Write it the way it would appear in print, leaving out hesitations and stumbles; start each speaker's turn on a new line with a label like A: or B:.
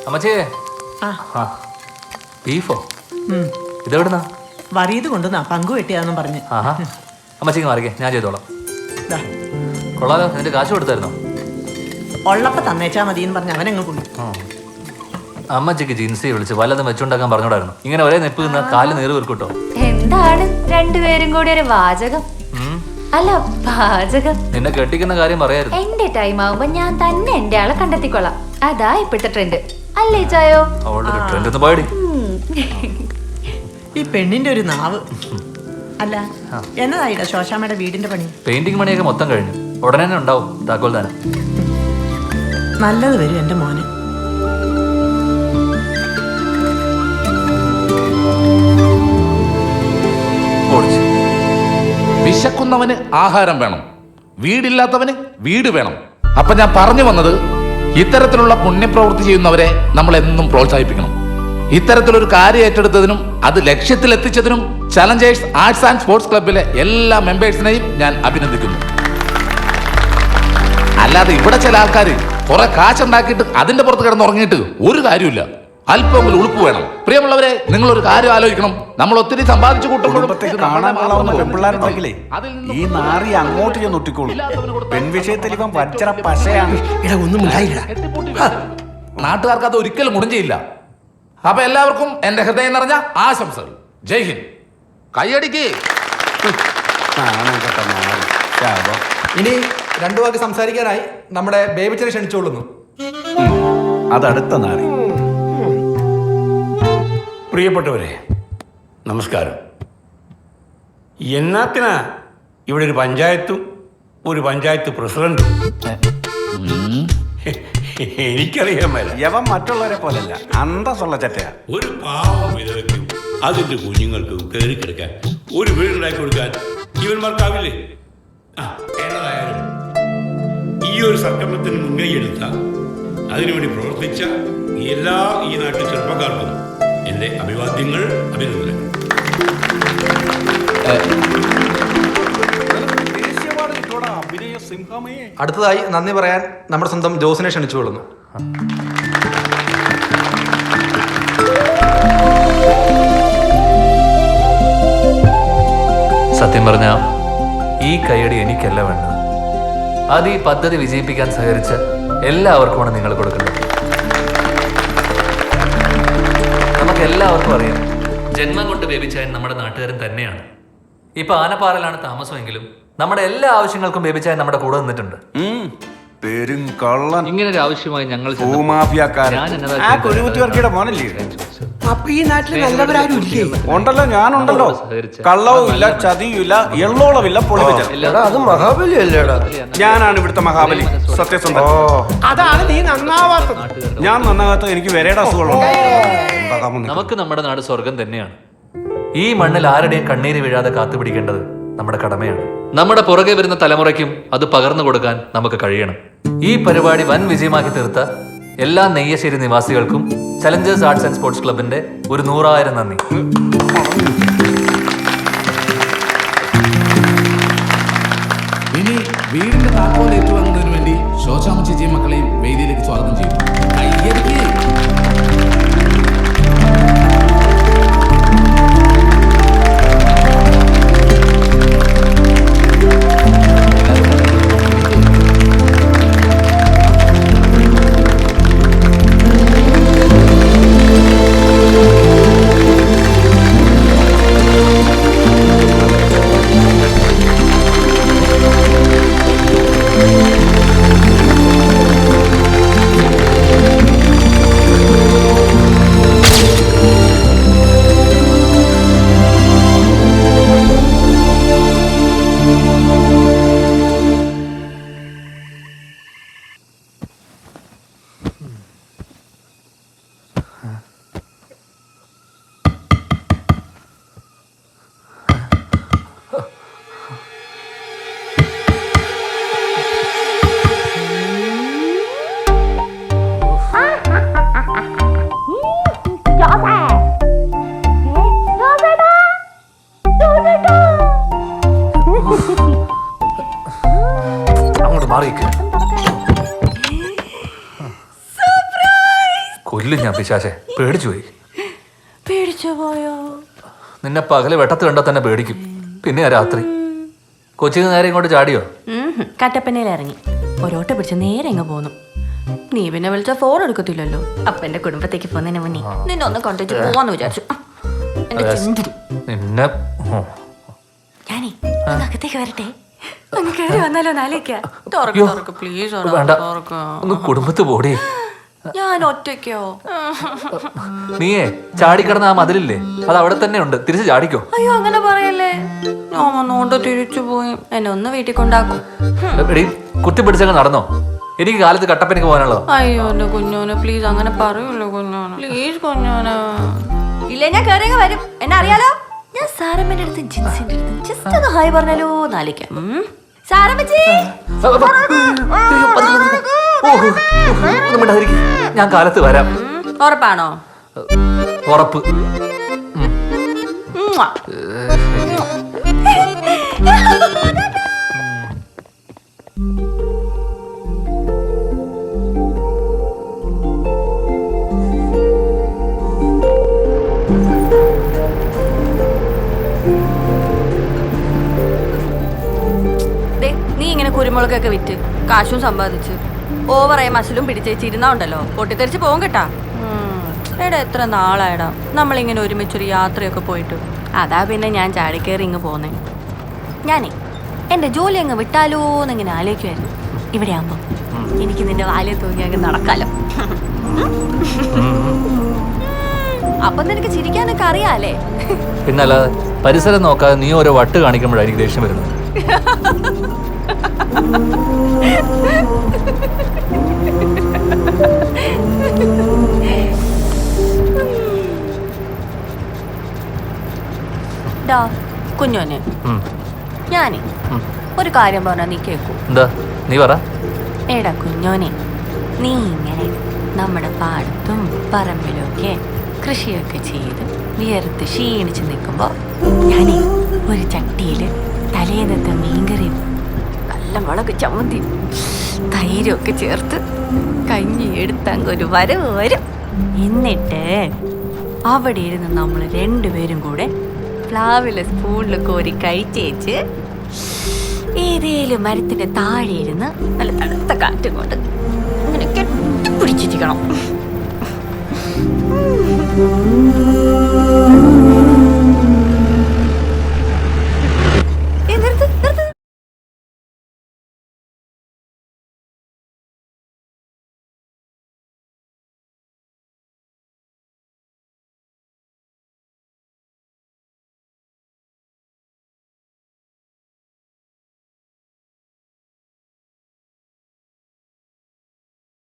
A: അമ്മച്ചേ ബീഫോ ഇതെവിടുന്നാ?
B: വറിയത് കൊണ്ടുവന്നാ പങ്കു വെട്ടിയാന്നും പറഞ്ഞ്.
A: ആഹാ അമ്മച്ചിക്ക് മാറിക്കേ, ഞാൻ ചെയ്തോളാം. കൊള്ളാലോ, നിന്റെ കാശ് കൊടുത്തായിരുന്നോ?
B: ഉള്ളപ്പ തന്നേച്ചാ മതിയെന്ന് പറഞ്ഞ് അവനങ്ങ് പോയി.
A: അമ്മച്ചിക്ക് ജിൻസി വിളിച്ച് വല്ലതും വെച്ചുണ്ടാക്കാൻ പറഞ്ഞോടായിരുന്നു. ഇങ്ങനെ ഒരേ നെപ്പ് നിന്നാ കാല് നീറ് വീർക്കൂട്ടോ.
C: എന്താണ് രണ്ടുപേരും കൂടി ഒരു വാചകം? അല്ല പാചകം.
A: നിന്നെ കെട്ടിക്കുന്ന കാര്യം പറയായിരുന്നു.
C: എന്റെ ടൈം ആവുമ്പോ ഞാൻ തന്നെ എന്റെ ആളെ കണ്ടെത്തിക്കൊള്ളാം. അതാ ഇപ്പോഴത്തെ ട്രെൻഡ് അല്ലേ ചായോ?
A: അവളുടെ ട്രെൻഡ് ഒന്ന് പാടി.
B: ഈ പെണ്ണിന്റെ ഒരു നാവ്. അല്ല എന്നതായില്ല ശോശാമ്മയുടെ വീടിന്റെ പണി?
A: പെയിന്റിംഗ് പണിയൊക്കെ മൊത്തം കഴിഞ്ഞു. ഉടനെ തന്നെ ഉണ്ടാവും താക്കോൽ ദാനം.
B: നല്ലത് വരും എന്റെ മോന്.
D: വിശക്കുന്നവന് ആഹാരം വേണം, വീടില്ലാത്തവന് വീട് വേണം. അപ്പൊ ഞാൻ പറഞ്ഞു വന്നത്, ഇത്തരത്തിലുള്ള പുണ്യപ്രവൃത്തി ചെയ്യുന്നവരെ നമ്മൾ എന്നും പ്രോത്സാഹിപ്പിക്കണം. ഇത്തരത്തിലൊരു കാര്യം ഏറ്റെടുത്തതിനും അത് ലക്ഷ്യത്തിലെത്തിച്ചതിനും ചലഞ്ചേഴ്സ് ആർട്സ് ആൻഡ് സ്പോർട്സ് ക്ലബിലെ എല്ലാ മെമ്പേഴ്സിനെയും ഞാൻ അഭിനന്ദിക്കുന്നു. അല്ലാതെ ഇവിടെ ചില ആൾക്കാർ കുറെ കാശുണ്ടാക്കിയിട്ട് അതിന്റെ പുറത്ത് കിടന്നുറങ്ങിയിട്ട് ഒരു കാര്യമില്ല. അല്പമെങ്കിലും ഉളുപ്പ് വേണം. പ്രിയമുള്ളവരെ, നിങ്ങളൊരു കാര്യം ആലോചിക്കണം. നമ്മൾ ഒത്തിരി സമ്പാദിച്ചു
E: പെൺപിള്ളേരുണ്ടെങ്കിലേ ഈ നാറി അങ്ങോട്ട് ചെന്ന് ഒട്ടിക്കോളൂ. പെൺവിഷയത്തിൽ ഇവൻ വജ്ര പശയാണ്.
D: നാട്ടുകാർക്ക് അത് ഒരിക്കലും മുടിഞ്ചില്ല. അപ്പൊ എല്ലാവർക്കും എന്റെ ഹൃദയം നിറഞ്ഞ ആശംസകൾ. ജയ് ഹിന്ദ്. കൈയടിക്ക്.
F: ഇനി രണ്ടു വാക്ക് സംസാരിക്കാനായി നമ്മുടെ ബേബിച്ചനെ ക്ഷണിച്ചോളുന്നു.
E: അതടുത്ത നാറി.
G: പ്രിയപ്പെട്ടവരെ നമസ്കാരം. എന്നാത്തിനാ ഇവിടെ ഒരു പഞ്ചായത്തും ഒരു പഞ്ചായത്ത് പ്രസിഡന്റും? എനിക്കറിയാൻ മേല.
E: യവൻ മറ്റുള്ളവരെ പോലല്ല, അന്തസ്സുള്ള ചട്ടയാ.
G: ഒരു പാവം വിധവയ്ക്കും അതിന്റെ കുഞ്ഞുങ്ങൾക്കും കയറി കിടക്കാൻ ഒരു വീടുണ്ടാക്കി കൊടുക്കാൻ ഇവന്മാർക്കാവില്ലേ? ഏതായാലും ഈ ഒരു സംരംഭത്തിന് മുൻകൈയെടുത്ത, അതിനുവേണ്ടി പ്രവർത്തിച്ച എല്ലാ ഈ നാട്ടിൽ ചെറുപ്പക്കാർക്കും എന്റെ അഭിവാദ്യങ്ങൾ, അഭിനന്ദനങ്ങൾ.
F: അടുത്തതായി നന്ദി പറയാൻ നമ്മുടെ സ്വന്തം ജോസിനെ ക്ഷണിച്ചുകൊള്ളുന്നു.
A: സത്യം പറഞ്ഞ ഈ കൈയടി എനിക്കല്ല വേണ്ടത്. അത് ഈ പദ്ധതി വിജയിപ്പിക്കാൻ സഹകരിച്ച എല്ലാവർക്കുമാണ് നിങ്ങൾ കൊടുക്കേണ്ടത്. നമുക്ക് എല്ലാവർക്കും അറിയാം, ജന്മം കൊണ്ട് ബേബിച്ചായൻ നമ്മുടെ നാട്ടുകാരൻ തന്നെയാണ്. ഇപ്പൊ ആനപ്പാറയിലാണ് താമസമെങ്കിലും നമ്മുടെ എല്ലാ ആവശ്യങ്ങൾക്കും ബേബിച്ചായൻ നമ്മുടെ കൂടെ നിന്നിട്ടുണ്ട്. ഇങ്ങനെ ഒരു ആവശ്യമായി ഞങ്ങൾ
E: അപ്പൊ ഈ നാട്ടിൽ നല്ലവരാരും ഇല്ലേ? ഉണ്ടല്ലോ, ഞാനുണ്ടല്ലോ. കള്ളവും ഇല്ല, ചതിയുമില്ല, എള്ളോളമില്ല, പൊളിവില്ല.
F: അത് മഹാബലി അല്ലേടാ?
E: ഞാനാണ് ഇവിടുത്തെ മഹാബലി, സത്യസന്ധൻ.
F: അതാണ് നീ നന്നാവാത്തത്.
E: ഞാൻ നന്നാകാത്ത എനിക്ക് വരേണ്ട അസുഖമുണ്ട്.
A: നമുക്ക് നമ്മുടെ നാട് സ്വർഗം തന്നെയാണ്. ഈ മണ്ണിൽ ആരുടെയും കണ്ണീര് വീഴാതെ കാത്തുപിടിക്കേണ്ടത് നമ്മുടെ കടമയാണ്. നമ്മുടെ പുറകെ വരുന്ന തലമുറയ്ക്കും അത് പകർന്നു കൊടുക്കാൻ നമുക്ക് കഴിയണം. ഈ പരിപാടി വൻ വിജയമാക്കി തീർത്ത എല്ലാ Neyyassery നിവാസികൾക്കും Challengers arts and sports ക്ലബിന്റെ ഒരു 100,000 നന്ദി.
D: ഇനി വീടിന്റെ താക്കോൽ ഏറ്റുവാങ്ങുന്നതിന് വേണ്ടി ശോശാമ്മ ചേച്ചിയും മക്കളെയും വേദിയിലേക്ക് സ്വാഗതം ചെയ്യും. കയ്യടിക്ക്.
A: കൊല്ലും ഞാൻ പിശാശെ. പേടിച്ചു പോയി.
B: പേടിച്ചു പോയോ?
A: നിന്നെ പകല് വെട്ടത്ത് കണ്ടാൽ തന്നെ പേടിക്കും. പിന്നെ രാത്രി കൊച്ചിന് നേരെ ഇങ്ങോട്ട് ചാടിയോ?
B: കട്ടപ്പനയിൽ ഇറങ്ങി ഒരോട്ട പിടിച്ച് നേരെ അങ്ങ് പോന്നു. നീ പിന്നെ വിളിച്ച ഫോൺ എടുക്കത്തില്ലല്ലോ. അപ്പൊ എന്റെ കുടുംബത്തേക്ക് പോകുന്നതിന് മുന്നേ നിന്നെ ഒന്ന് കൊണ്ടുവച്ച് പോവാന്ന് വിചാരിച്ചു. എന്റെ ചെന്തിരി.
A: നിന്നെ
B: ഞാനേ അകത്തേക്ക് വരട്ടെ. ഒന്ന് കയറി വന്നാലോ നാലേക്കാ. തുറക്ക് പ്ലീസ്.
A: വേണ്ട, ഒന്ന് കുടുംബത്ത് പോടി.
B: ഞാൻ ഒറ്റയ്ക്കോ?
A: നീയേ ചാടിക്കിടന്ന ആ മതിലില്ലേ, അത് അവിടെ തന്നെ ഉണ്ട്. തിരിച്ച് ചാടിക്കോ.
B: അയ്യോ അങ്ങനെ പറയല്ലേ. ഞാൻ വന്നോണ്ട് തിരിച്ചു പോയി. എന്നെ ഒന്ന് വീട്ടിൽ കൊണ്ടാക്കും.
A: എടീ, കുത്തിപ്പിടിച്ചങ്ങ് നടന്നോ. എനിക്ക് കാലത്ത് കട്ടപ്പനക്ക് പോകാനുള്ളതോ.
B: അയ്യോ എന്റെ കുഞ്ഞോനെ പ്ലീസ് അങ്ങനെ പറയൂല്ലോ കുഞ്ഞോനെ. പ്ലീസ് കുഞ്ഞോനെ. ഇല്ല ഞാൻ കയറി വരും. എന്നെ അറിയാലോ. ഞാൻ സാറമ്മന്റെ അടുത്ത് ജിൻസിന്റെ അടുത്ത് ജസ്റ്റ് ഒന്ന് ഹായ് പറഞ്ഞാലോ നാലിക്കാം. സാറമ്മച്ചി
A: ഞാൻ കാലത്ത് വരാം.
B: ഉറപ്പാണോ?
A: ഉറപ്പ്.
B: നീ ഇങ്ങനെ കുരുമുളകൊക്കെ വിറ്റ് കാശും സമ്പാദിച്ച് ഓവറായ മസിലും പിടിച്ചേച്ചിരുന്നാ ഉണ്ടല്ലോ പൊട്ടിത്തെറിച്ച് പോകും കേട്ടാ. എടാ എത്ര നാളായടാ നമ്മളിങ്ങനെ ഒരുമിച്ചൊരു യാത്രയൊക്കെ പോയിട്ട്. അതാ പിന്നെ ഞാൻ ചാടിക്കേറി ഇങ്ങ് പോന്നേ. ഞാനേ എന്റെ ജോലി അങ്ങ് വിട്ടാലോ എന്നിങ്ങനെ ആലോചിക്കുമായിരുന്നു. ഇവിടെ ആകുമ്പോ എനിക്ക് നിന്റെ വാലിൽ തൂങ്ങി അങ്ങ് നടക്കാലോ. അപ്പൊ നിനക്ക് ചിരിക്കാനൊക്കെ അറിയാലേ.
A: പിന്നല്ലാതെ പരിസരം നോക്കാതെ നീ ഓരോ വട്ട് കാണിക്കുമ്പോഴായിരിക്കും ദേഷ്യം വരുന്നത്.
B: കുഞ്ഞോനെ ഞാനേ ഒരു കാര്യം പറഞ്ഞാ നീ കേക്കൂ.
A: എന്താ? നീ പറ.
B: എടാ കുഞ്ഞോനെ, നീ ഇങ്ങനെ നമ്മുടെ പാടത്തും പറമ്പിലും ഒക്കെ കൃഷിയൊക്കെ ചെയ്ത് വിയർത്ത് ക്ഷീണിച്ച് നിൽക്കുമ്പോ ഞാനേ ഒരു ചട്ടിയില് തലേന്നത്തെ മീൻകറിയും നല്ല മുളക് ചമ്മന്തി തൈരൊക്കെ ചേർത്ത് കഞ്ഞി എടുത്തങ്ങ് ഒരു വരവ് വരും. എന്നിട്ട് അവിടെ ഇരുന്ന് നമ്മൾ രണ്ടുപേരും കൂടെ പ്ലാവിലെ സ്പൂണിൽ കോരി കഴിച്ചേച്ച് ഏതേലും മരത്തിന്റെ താഴെ ഇരുന്ന് നല്ല തണുത്ത കാറ്റും കൊണ്ട് അങ്ങനെ കെട്ടിപ്പിടിച്ചിരിക്കണം.